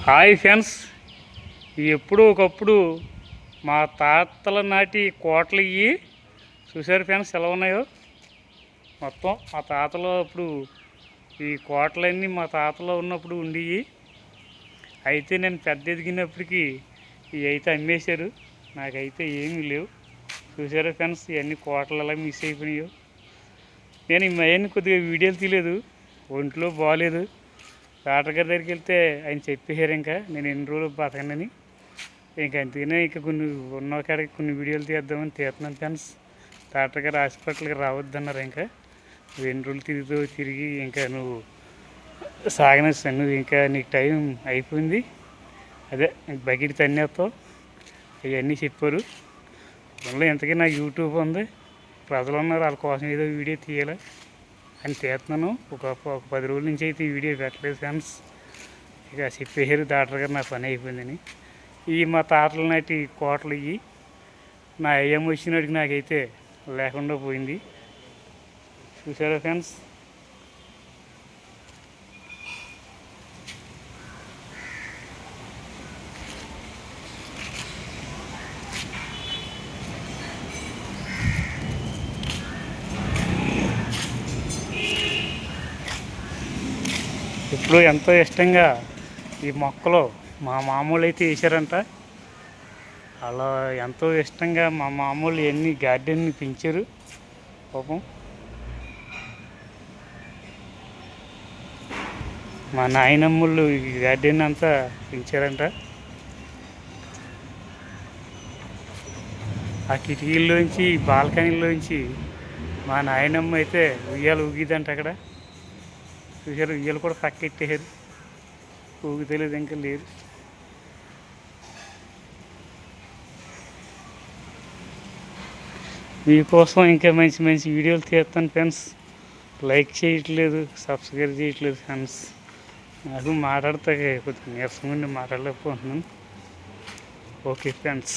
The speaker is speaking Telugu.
హాయ్ ఫ్రెండ్స్, ఎప్పుడో ఒకప్పుడు మా తాతల నాటి కోటలు ఇవి చూసారు ఫ్రెండ్స్ ఎలా ఉన్నాయో. మొత్తం మా తాతలో అప్పుడు ఈ కోటలన్నీ మా తాతలో ఉన్నప్పుడు ఉండేవి. అయితే నేను పెద్ద ఎదిగినప్పటికీ ఇవి అయితే అమ్మేశారు. నాకైతే ఏమీ లేవు. చూసారా ఫ్రెండ్స్, ఇవన్నీ కోటలు ఎలా మిస్ అయిపోయినాయో. నేను ఇవన్నీ కొద్దిగా వీడియోలు తీయలేదు, ఒంట్లో బాగాలేదు. డాక్టర్ గారి దగ్గరికి వెళ్తే ఆయన చెప్పేశారు ఇంకా నేను ఎన్ని రోజులు బతకనని. అందుకనే ఇంకా కొన్ని ఉన్న కాడికి కొన్ని వీడియోలు తీద్దామని తీస్తున్నాను ఫ్రెండ్స్. డాక్టర్ గారు హాస్పిటల్కి రావద్దన్నారు. ఇంకా నువ్వు ఎన్ని రోజులు తిరిగి ఇంకా నువ్వు సాగనేస్తాను, నువ్వు ఇంకా నీకు టైం అయిపోయింది, అదే బకెట్ తన్నేస్తావు, ఇవన్నీ చెప్పారు. అందులో ఇంతకీ నాకు యూట్యూబ్ ఉంది, ప్రజలు ఉన్నారు, వాళ్ళ కోసం ఏదో వీడియో తీయాలి అని తీస్తున్నాను. ఒక 10 రోజుల నుంచి అయితే ఈ వీడియో పెట్టలేదు ఫ్రెండ్స్. ఇక చెప్పేసారు డాక్టర్ గారు నా పని అయిపోయిందని. ఇవి మా తాతల నాటి కోటలు ఇవి. నా అయ్యమ్మ వచ్చినట్టుకి నాకైతే లేకుండా పోయింది. చూసారా ఫ్రెండ్స్. ఇప్పుడు ఎంతో ఇష్టంగా ఈ మొక్కలు మా మామూలు అయితే వేసారంట. అలా ఎంతో ఇష్టంగా మా మామూలు ఎన్ని గార్డెన్ని పెంచారు పాపం. మా నాయనమ్మలు ఈ గార్డెన్ అంతా పెంచారంట. ఆ కిటికీల్లోంచి బాల్కనీలోంచి మా నాయనమ్మ అయితే ఉయ్యాలు ఊగిదంట. అక్కడ చూసారు, ఉయ్యాలు కూడా పక్కెట్టేశారు, ఊగుతలేదు, ఇంకా లేదు. మీకోసం ఇంకా మంచి మంచి వీడియోలు తీస్తాను ఫ్రెండ్స్. లైక్ చేయట్లేదు, సబ్స్క్రైబ్ చేయట్లేదు ఫ్రెండ్స్. నాకు మాట్లాడితే కొద్దిగా నీరసంగా మాట్లాడలేకపోతున్నాను. Okay friends.